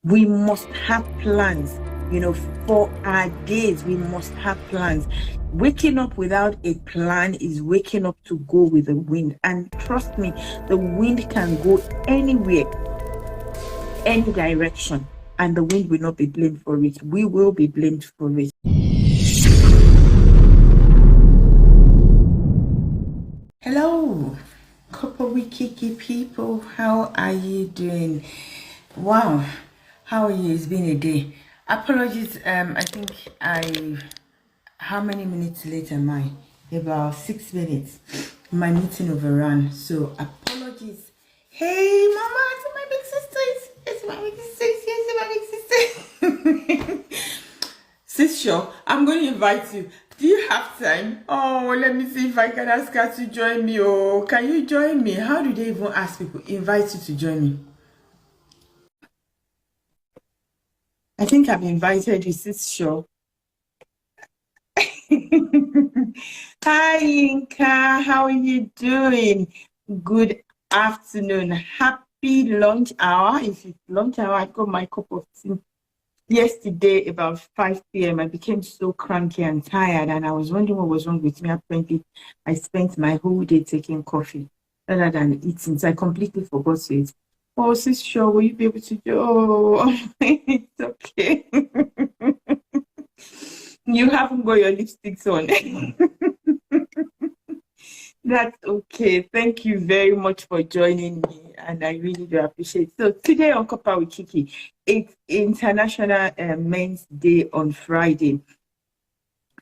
We must have plans, for our days. We must have plans. Waking up without a plan is waking up to go with the wind. And trust me, the wind can go anywhere, any direction, and the wind will not be blamed for it. We will be blamed for it. Hello, couple with KIKI people. How are you doing? Wow, how are you? It's been a day. Apologies. I think how many minutes late am I? About 6 minutes. My meeting overran, so apologies. Hey, Mama, it's my big sister. It's my big sister. Yes, it's my big sister. Sis, sure, I'm going to invite you. Do you have time? Oh, let me see if I can ask her to join me. Oh, can you join me? How do they even ask people, invite you to join me? I think I've invited you, sis, sure. Hi, Yinka. How are you doing? Good afternoon. Happy lunch hour. If it's lunch hour, I got my cup of tea. Yesterday, about 5 p.m., I became so cranky and tired, and I was wondering what was wrong with me. Apparently, I spent my whole day taking coffee rather than eating, so I completely forgot to eat. Oh, sis, sure, will you be able to do? Oh, it's okay. You haven't got your lipsticks on. That's okay. Thank you very much for joining me, and I really do appreciate it. So today on Copper with Kiki, it's International Men's Day on Friday.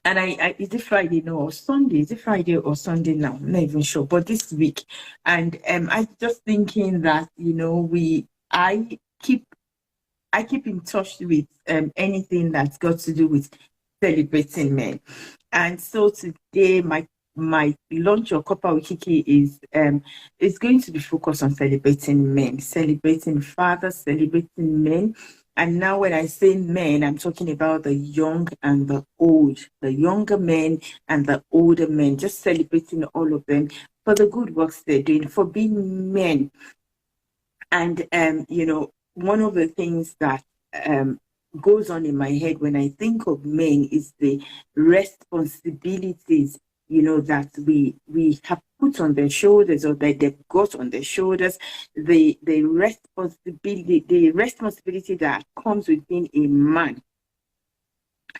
And is it Friday now or Sunday? Is it Friday or Sunday now? I'm not even sure. But this week, and I just thinking that I keep in touch with anything that's got to do with celebrating men. And so today my launch of Copper with Kiki is going to be focused on celebrating men, celebrating fathers, celebrating men. And now when I say men, I'm talking about the young and the old, the younger men and the older men, just celebrating all of them for the good works they're doing, for being men. And one of the things that um goes on in my head when I think of men is the responsibilities, that we have put on their shoulders, or that they've got on their shoulders, the responsibility that comes with being a man.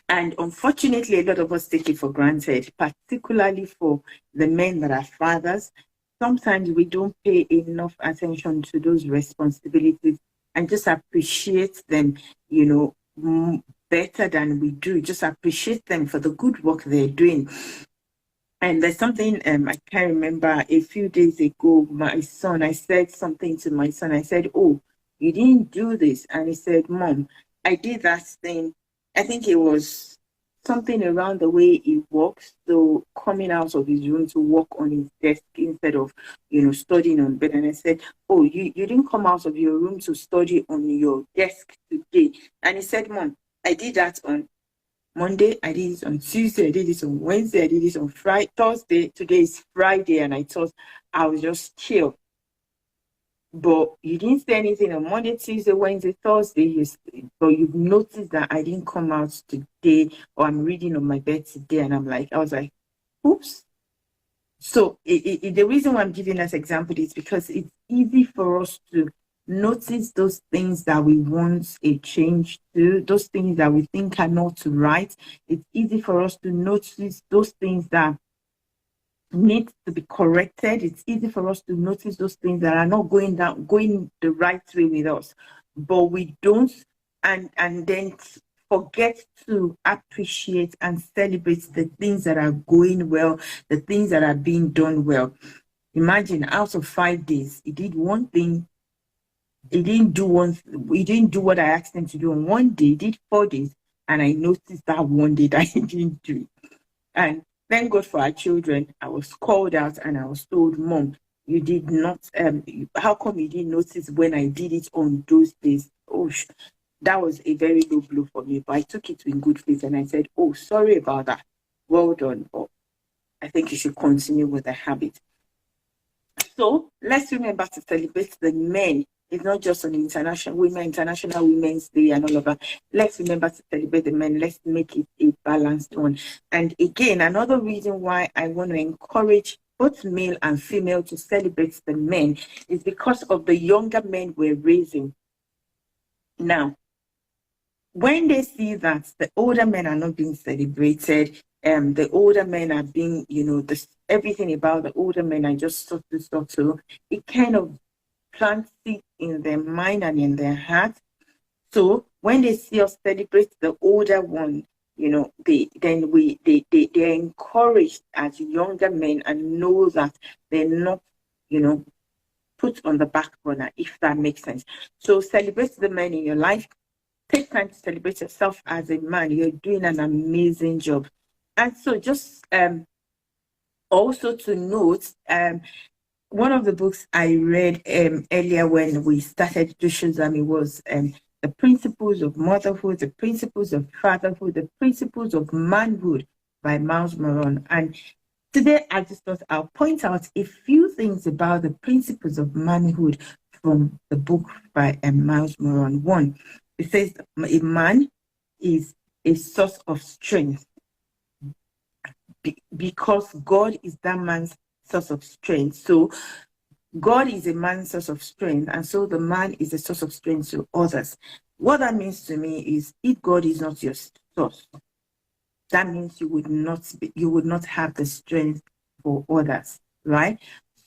And unfortunately, a lot of us take it for granted, particularly for the men that are fathers. Sometimes we don't pay enough attention to those responsibilities and just appreciate them, better than we do. Just appreciate them for the good work they're doing. And there's something I can remember a few days ago, I said something to my son. I said, "Oh, you didn't do this." And he said, "Mom, I did that thing." I think it was something around the way he walks. So coming out of his room to walk on his desk instead of, studying on bed. And I said, "Oh, you didn't come out of your room to study on your desk today." And he said, "Mom, I did that on Monday, I did it on Tuesday, I did it on Wednesday, I did it on Friday, Thursday. Today is Friday, and I thought I was just chill. But you didn't say anything on Monday, Tuesday, Wednesday, Thursday. But you've noticed that I didn't come out today, or I'm reading on my bed today." And I was like, oops. So the reason why I'm giving that example is because it's easy for us to notice those things that we want a change to, those things that we think are not right. It's easy for us to notice those things that need to be corrected. It's easy for us to notice those things that are not going the right way with us, but we don't, and then forget to appreciate and celebrate the things that are going well, the things that are being done well. Imagine, out of 5 days, he did one thing. He didn't do what I asked him to do on one day. He did 4 days, and I noticed that one day that he didn't do it. And thank God for our children. I was called out and I was told, "Mom, you did not, how come you didn't notice when I did it on those days?" Oh, that was a very low blow for me, but I took it in good faith and I said, "Oh, sorry about that. Well done. But I think you should continue with the habit." So let's remember to celebrate the men It's not just on International Women's Day and all of that. Let's remember to celebrate the men. Let's make it a balanced one. And again, another reason why I want to encourage both male and female to celebrate the men is because of the younger men we're raising. Now, when they see that the older men are not being celebrated, the older men are being, everything about the older men are just so, it kind of plants it in their mind and in their heart. So when they see us celebrate the older one, they're encouraged as younger men and know that they're not, put on the back burner, if that makes sense. So celebrate the men in your life. Take time to celebrate yourself as a man. You're doing an amazing job. And so just also to note, one of the books I read earlier when we started Dushazami was The Principles of Motherhood, The Principles of Fatherhood, The Principles of Manhood by Miles Moron. And today I just thought I'll point out a few things about the principles of manhood from the book by Miles Moron. One, it says a man is a source of strength because God is that man's source of strength. So God is a man's source of strength, and so the man is a source of strength to others. What that means to me is, if God is not your source, that means you would not have the strength for others, right?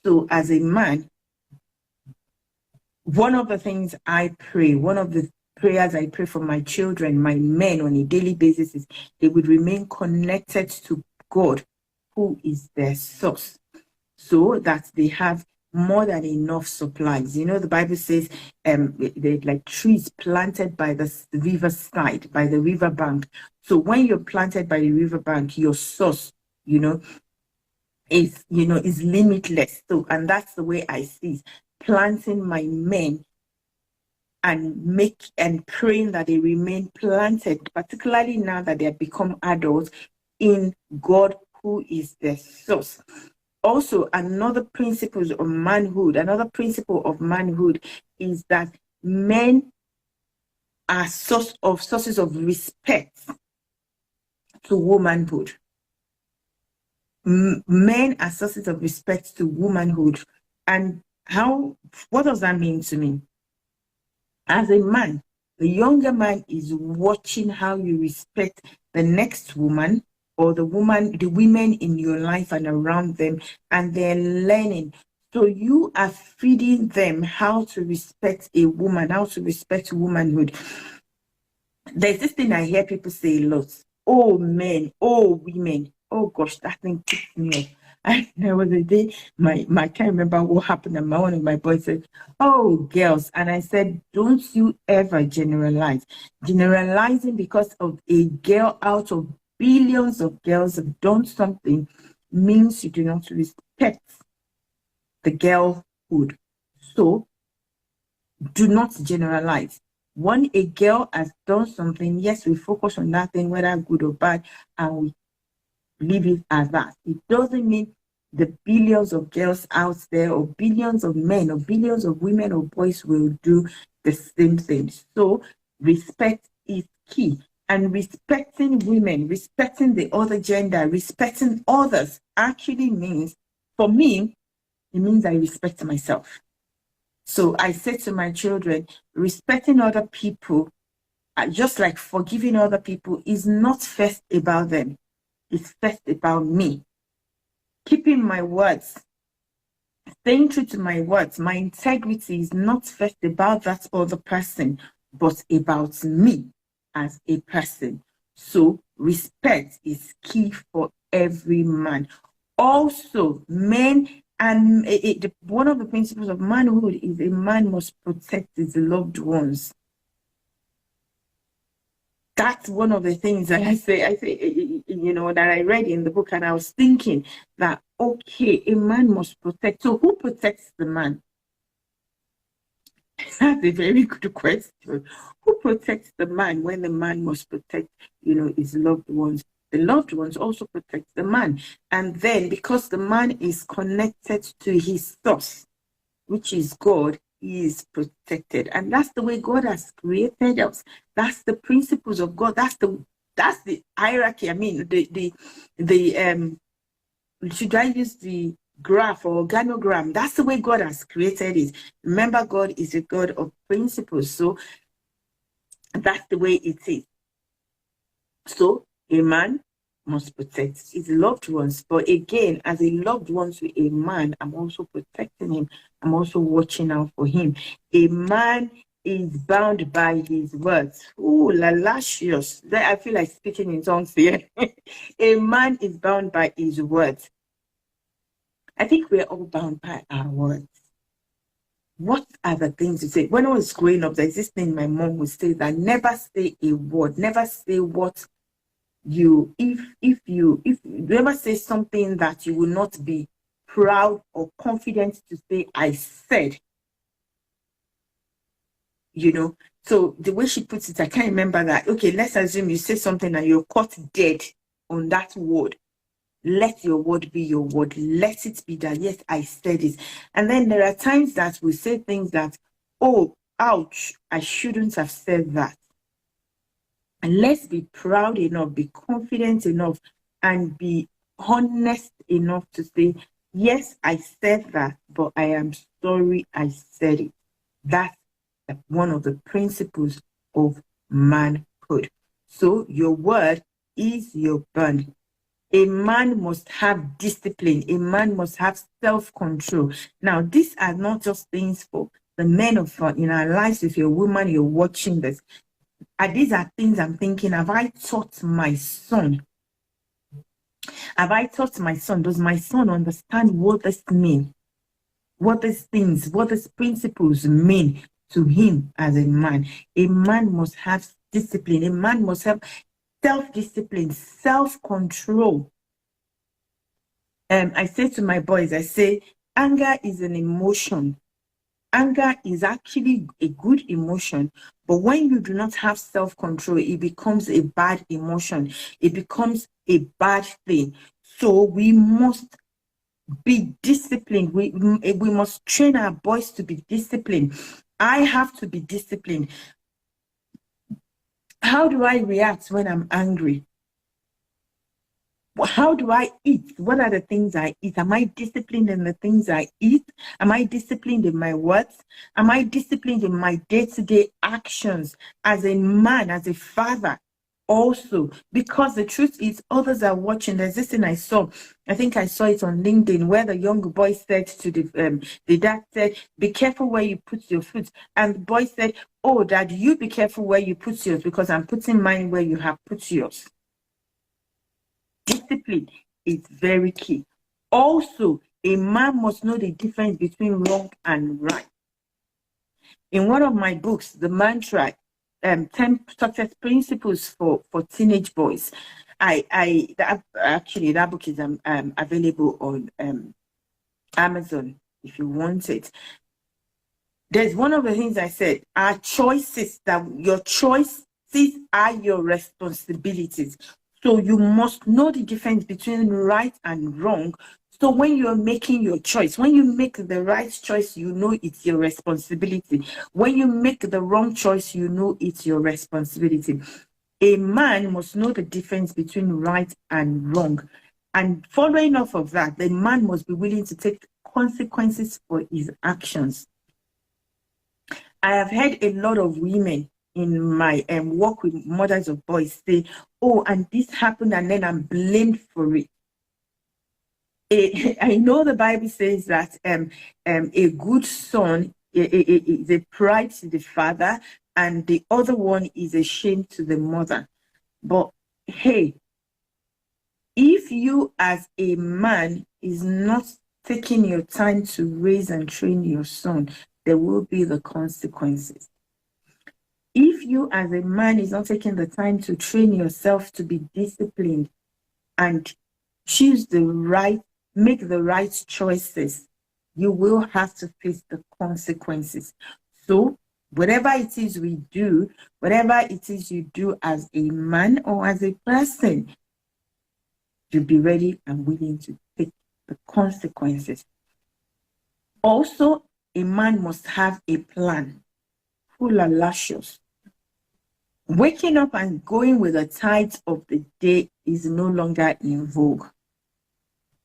So as a man, one of the things I pray, one of the prayers I pray for my children, my men on a daily basis, is they would remain connected to God, who is their source, so that they have more than enough supplies. The Bible says they're like trees planted by the riverside, by the riverbank. So when you're planted by the riverbank, your source, is limitless. So, and that's the way I see it. Planting my men and praying that they remain planted, particularly now that they have become adults, in God, who is their source. Also, another principle of manhood is that men are sources of respect to womanhood. Men are sources of respect to womanhood. And what does that mean to me? As a man, the younger man is watching how you respect the next woman, or the women in your life and around them, and they're learning. So you are feeding them how to respect a woman, how to respect womanhood. There's this thing I hear people say a lot: oh, men, oh, women. Oh gosh, that thing kicks me off. There was a day, I can't remember what happened, and one of my boys said, oh, girls. And I said, don't you ever generalize. Generalizing because of a girl out of billions of girls have done something means you do not respect the girlhood. So do not generalize. When a girl has done something, yes, we focus on that thing, whether good or bad, and we leave it as that. It doesn't mean the billions of girls out there, or billions of men, or billions of women or boys will do the same thing. So respect is key. And respecting women, respecting the other gender, respecting others actually means, for me, it means I respect myself. So I say to my children, respecting other people, just like forgiving other people, is not first about them. It's first about me. Keeping my words, staying true to my words, my integrity is not first about that other person, but about me as a person. So respect is key for every man. Also, men, and one of the principles of manhood is a man must protect his loved ones. That's one of the things that I say, that I read in the book, and I was thinking that, okay, a man must protect. So who protects the man? That's a very good question. Who protects the man when the man must protect, his loved ones? The loved ones also protect the man. And then, because the man is connected to his source, which is God, is protected. And that's the way God has created us. That's the principles of God. That's the hierarchy. I mean, the should I use the graph or organogram? That's the way God has created it. Remember, God is a God of principles. So that's the way it is. So a man must protect his loved ones. But again, as a loved one to a man, I'm also protecting him. I'm also watching out for him. A man is bound by his words. Oh, lalicious. I feel like speaking in tongues here. A man is bound by his words. I think we're all bound by our words. What are the things you say? When I was growing up, there's this thing my mom would say that never say a word, never say what you never say something that you will not be proud or confident to say I said. You know, so the way she puts it, I can't remember that. Okay, let's assume you say something and you're caught dead on that word. Let your word be your word. Let it be that, yes, I said it. And then there are times that we say things that, oh, ouch, I shouldn't have said that. And let's be proud enough, be confident enough, and be honest enough to say, yes, I said that, but I am sorry I said it. That's one of the principles of manhood. So your word is your bond. A man must have discipline. A man must have self-control. Now, these are not just things for the men of in our lives. If you're a woman, you're watching this. These are things I'm thinking, have I taught my son? Have I taught my son? Does my son understand what this means? What these things, what these principles mean to him as a man? A man must have discipline. A man must have self-discipline, self-control. I say to my boys, I say, anger is an emotion. Anger is actually a good emotion, but when you do not have self-control, it becomes a bad emotion. It becomes a bad thing. So we must be disciplined. We must train our boys to be disciplined. I have to be disciplined. How do I react when I'm angry? How do I eat? What are the things I eat? Am I disciplined in the things I eat? Am I disciplined in my words? Am I disciplined in my day-to-day actions as a man, as a father? Also, because the truth is, others are watching. There's this thing I saw. I think I saw it on LinkedIn where the young boy said to the dad said, "Be careful where you put your foot." And the boy said, "Oh, Dad, you be careful where you put yours because I'm putting mine where you have put yours." Discipline is very key. Also, a man must know the difference between wrong and right. In one of my books, the mantra, 10 success principles for teenage boys, that book is available on Amazon if you want it. There's one of the things I said, our choices, that your choices are your responsibilities. So you must know the difference between right and wrong. So when you're making your choice, when you make the right choice, you know it's your responsibility. When you make the wrong choice, you know it's your responsibility. A man must know the difference between right and wrong. And following off of that, the man must be willing to take consequences for his actions. I have heard a lot of women in my work with mothers of boys say, "Oh, and this happened and then I'm blamed for it." I know the Bible says that a good son is a pride to the father and the other one is a shame to the mother. But hey, if you as a man is not taking your time to raise and train your son, there will be the consequences. If you as a man is not taking the time to train yourself to be disciplined and choose the right, make the right choices, you will have to face the consequences. So whatever it is we do, whatever it is you do as a man or as a person, to be ready and willing to take the consequences. Also, a man must have a plan. Full and luscious. Waking up and going with the tides of the day is no longer in vogue.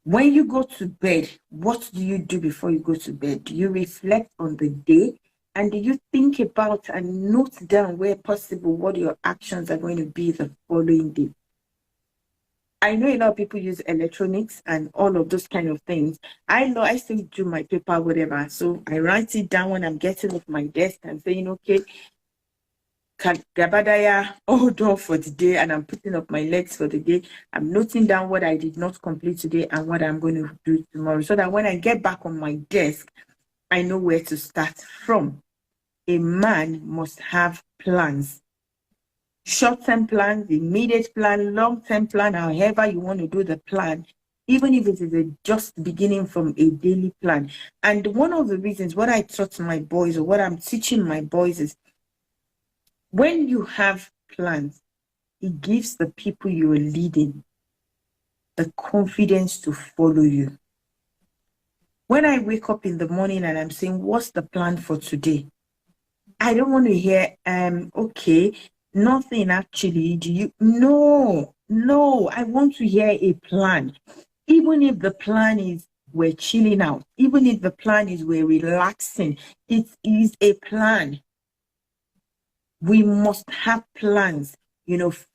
When you go to bed, what do you do before you go to bed? Do you reflect on the day? And do you think about and note down where possible what your actions are going to be the following day? I know a lot of people use electronics and all of those kind of things. I know I still do my paper, whatever. So I write it down when I'm getting off my desk and saying, okay, Gabadaya, all done for the day, and I'm putting up my legs for the day. I'm noting down what I did not complete today and what I'm going to do tomorrow, so that when I get back on my desk, I know where to start from. A man must have plans. Short-term plans, immediate plan, long-term plan, however you want to do the plan, even if it is just beginning from a daily plan. And one of the reasons what I taught my boys, or what I'm teaching my boys, is when you have plans, it gives the people you are leading the confidence to follow you. When I wake up in the morning and I'm saying, what's the plan for today? I don't want to hear, okay, nothing actually. Do you? No, I want to hear a plan. Even if the plan is we're chilling out, even if the plan is we're relaxing, it is a plan. We must have plans,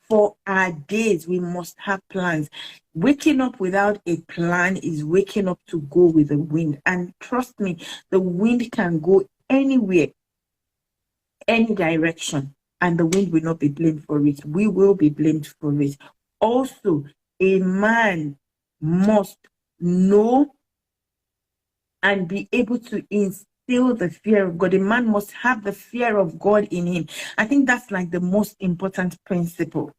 for our days. We must have plans. Waking up without a plan is waking up to go with the wind. And trust me, the wind can go anywhere, any direction, and the wind will not be blamed for it. We will be blamed for it. Also, a man must know and be able to instill the fear of God. A man must have the fear of God in him. I think that's like the most important principle.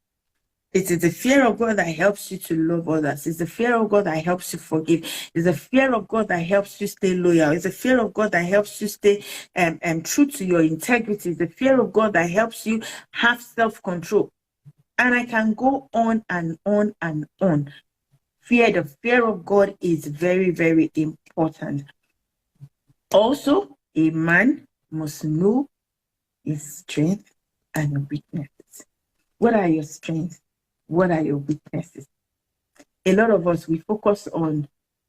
It is the fear of God that helps you to love others. It's the fear of God that helps you forgive. It's the fear of God that helps you stay loyal. It's the fear of God that helps you stay true to your integrity. It's the fear of God that helps you have self-control. And I can go on and on and on. The fear of God is very, very important. Also, a man must know his strength and weaknesses. What are your strengths? What are your weaknesses? A lot of us, we focus on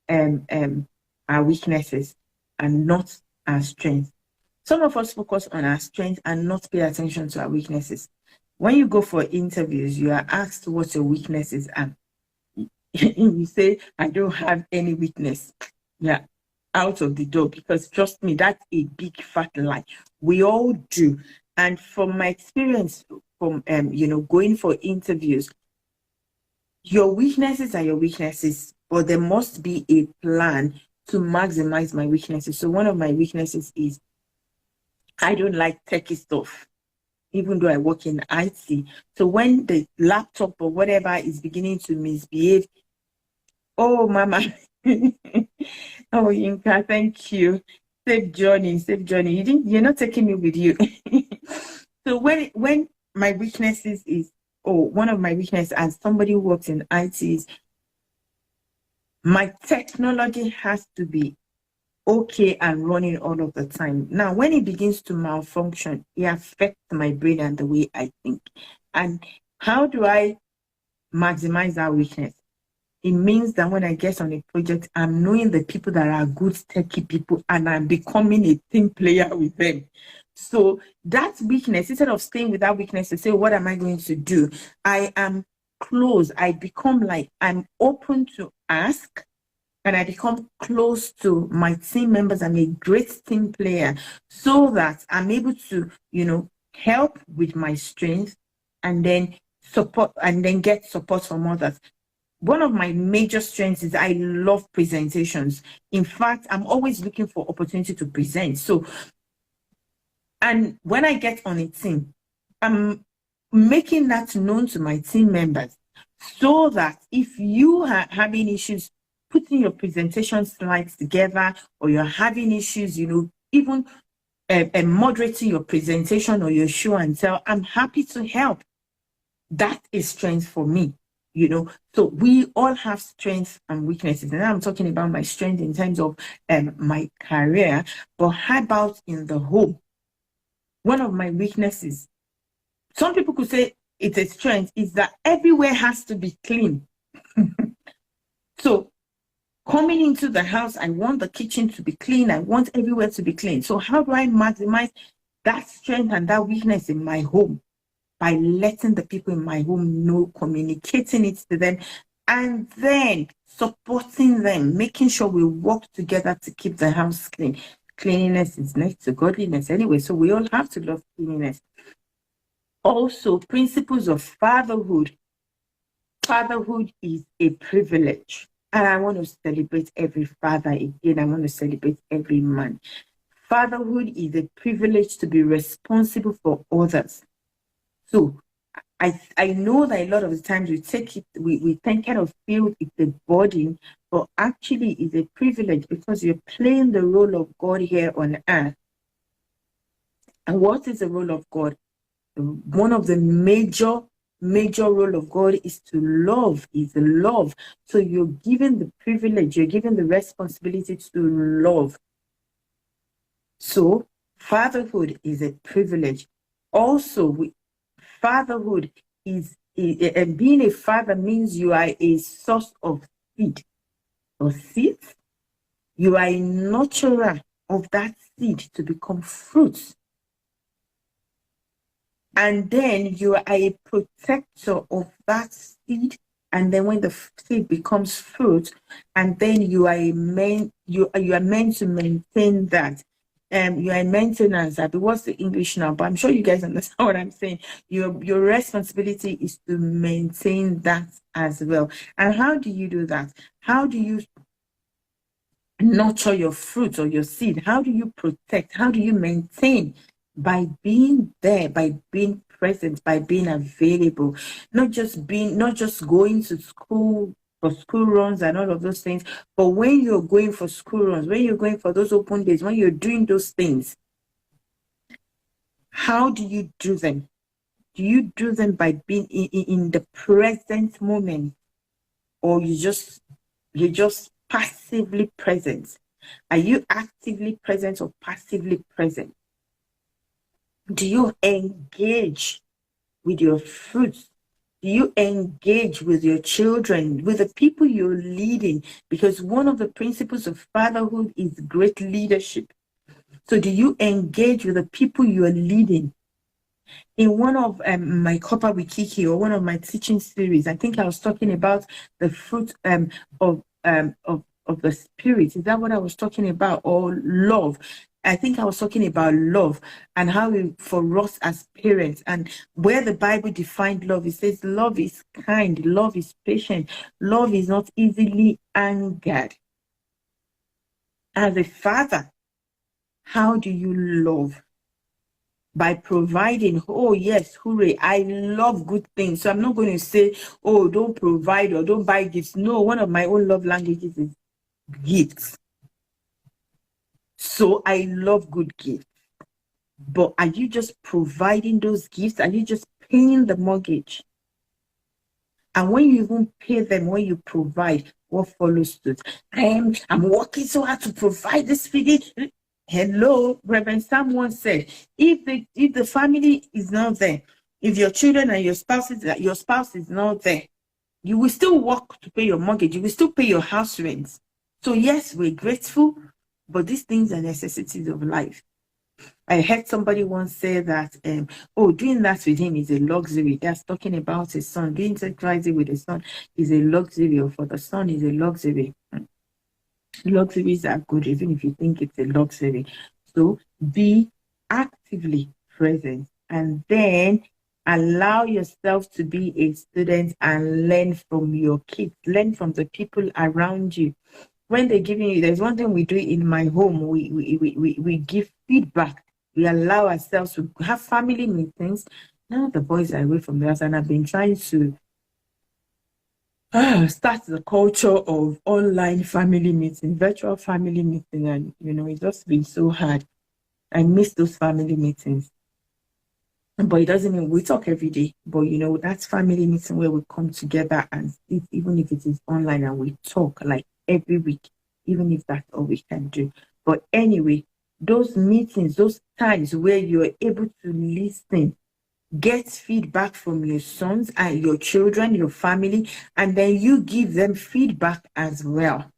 our weaknesses and not our strengths. Some of us focus on our strengths and not pay attention to our weaknesses. When you go for interviews, you are asked what your weaknesses are. You say, I don't have any weakness. Yeah, out of the door, because trust me, that's a big fat lie. We all do. And from my experience, from going for interviews, your weaknesses are your weaknesses, but there must be a plan to maximize my weaknesses. So one of my weaknesses is I don't like techie stuff, even though I work in IT. So when the laptop or whatever is beginning to misbehave, oh, mama. Oh, Yinka, thank you. Safe journey. You're not taking me with you. So when my weaknesses is, one of my weaknesses as somebody who works in IT is my technology has to be okay and running all of the time. Now, when it begins to malfunction, it affects my brain and the way I think. And how do I maximize that weakness? It means that when I get on a project, I'm knowing the people that are good techie people and I'm becoming a team player with them. So that weakness, instead of staying with that weakness to say, what am I going to do? I am close. I become like, I'm open to ask, and I become close to my team members. I'm a great team player, so that I'm able to, help with my strengths and then support and then get support from others. One of my major strengths is I love presentations. In fact, I'm always looking for opportunity to present. So, and when I get on a team, I'm making that known to my team members, so that if you are having issues putting your presentation slides together, or you're having issues, even moderating your presentation or your show and tell, I'm happy to help. That is strength for me. you know. So we all have strengths and weaknesses. And I'm talking about my strength in terms of my career. But how about in the home? One of my weaknesses, some people could say it's a strength, is that everywhere has to be clean. So coming into the house, I want the kitchen to be clean. I want everywhere to be clean. So how do I maximize that strength and that weakness in my home? By letting the people in my home know, communicating it to them, and then supporting them, making sure we work together to keep the house clean. Cleanliness is next to godliness anyway, so we all have to love cleanliness. Also, principles of fatherhood. Fatherhood is a privilege. And I want to celebrate every father again. I want to celebrate every man. Fatherhood is a privilege to be responsible for others. So I know that a lot of the times we take it, we think kind of feel it's a burden, but actually it's a privilege because you're playing the role of God here on earth. And what is the role of God? One of the major role of God is to love, is love. So you're given the privilege, you're given the responsibility to love. So fatherhood is a privilege. Also, fatherhood is, being a father means you are a source of seed or seeds. You are a nurturer of that seed to become fruits. And then you are a protector of that seed. And then when the seed becomes fruit, and then you are you are meant to maintain that. You are in maintenance. What's the English now? But I'm sure you guys understand what I'm saying. Your responsibility is to maintain that as well. And how do you do that? How do you nurture your fruit or your seed? How do you protect? How do you maintain? By being there, by being present, by being available, not just going to school for school runs and all of those things, but when you're going for school runs, when you're going for those open days, when you're doing those things, how do you do them? Do you do them by being in the present moment, or you're just passively present? Are you actively present or passively present? Do you engage with your fruits? Do you engage with your children, with the people you're leading? Because one of the principles of fatherhood is great leadership. So do you engage with the people you are leading? In one of my Copper with Kiki, or one of my teaching series, I think I was talking about the fruit of the spirit. Is that what I was talking about? Or love? I think I was talking about love and how for us as parents, and where the Bible defined love, it says love is kind, love is patient, love is not easily angered. As a father, how do you love? By providing. Oh yes, hooray, I love good things. So I'm not going to say, oh, don't provide or don't buy gifts. No, one of my own love languages is gifts. So I love good gifts. But are you just providing those gifts? Are you just paying the mortgage? And when you even pay them, when you provide, what follows suit? I'm working so hard to provide this feeding. Hello, Reverend Sam once said, if the family is not there, if your children and your spouse is not there, you will still work to pay your mortgage. You will still pay your house rent. So yes, we're grateful, but these things are necessities of life. I heard somebody once say that, doing that with him is a luxury. That's talking about his son. Doing sexuality with his son is a luxury, or for the son is a luxury. Luxuries are good, even if you think it's a luxury. So be actively present, and then allow yourself to be a student and learn from your kids, learn from the people around you. When they're giving you, there's one thing we do in my home, we give feedback. We allow ourselves to have family meetings. Now the boys are away from the house, and I've been trying to start the culture of online family meeting, virtual family meeting, and it's just been so hard. I miss those family meetings. But it doesn't mean we talk every day. But that's family meeting where we come together and even if it is online and we talk like every week, even if that's all we can do. But anyway, those meetings, those times where you're able to listen, get feedback from your sons and your children, your family, and then you give them feedback as well.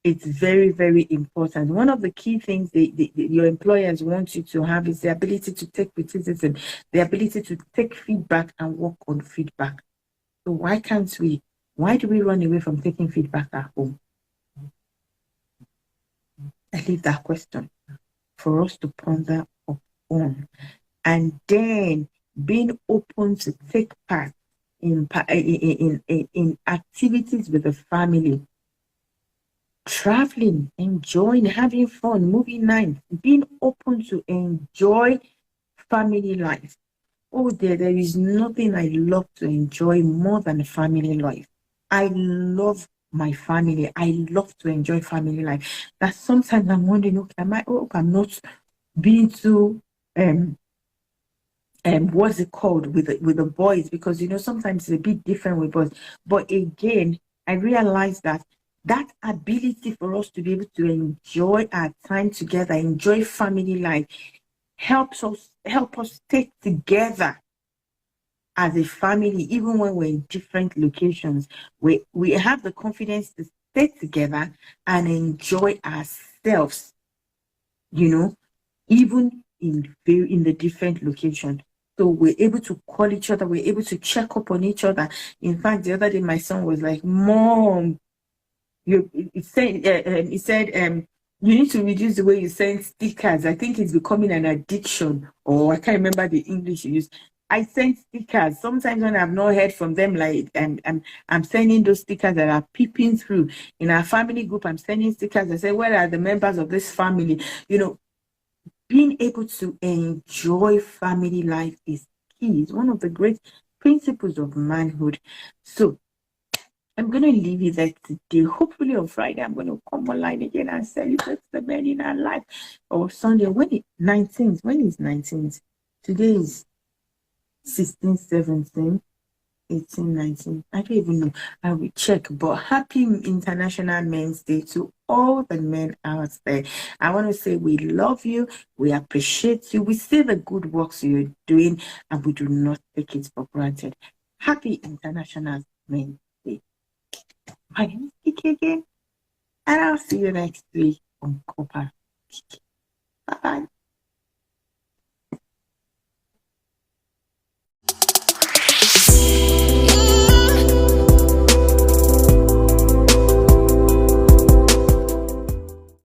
It's very, very important. One of the key things your employers want you to have is the ability to take criticism, the ability to take feedback and work on feedback. So why can't we? Why do we run away from taking feedback at home? I leave that question for us to ponder upon. And then being open to take part in activities with the family, traveling, enjoying, having fun, movie nights, being open to enjoy family life. Oh, there is nothing I love to enjoy more than family life. I love my family. I love to enjoy family life. That sometimes I'm wondering, okay, I'm not being too what's it called with the boys, because sometimes it's a bit different with boys. But again, I realized that ability for us to be able to enjoy our time together, enjoy family life, help us stay together as a family, even when we're in different locations. We have the confidence to stay together and enjoy ourselves, even in the different location. So we're able to call each other, we're able to check up on each other. In fact, the other day my son was like, "Mom, he said, you need to reduce the way you send stickers. I think it's becoming an addiction." Or I can't remember the English you use. I send stickers. Sometimes when I've not heard from them, like I'm sending those stickers that are peeping through. In our family group, I'm sending stickers. I say, where are the members of this family? Being able to enjoy family life is key. It's one of the great principles of manhood. So I'm going to leave you there today. Hopefully on Friday, I'm going to come online again and celebrate the men in our life. Or Sunday, 19th? When is 19th? Today is 16, 17, 18, 19. I don't even know. I will check. But happy International Men's Day to all the men out there. I want to say we love you. We appreciate you. We see the good works you're doing and we do not take it for granted. Happy International Men's Day. My name is KIKI again, and I'll see you next week on Copper. Bye bye.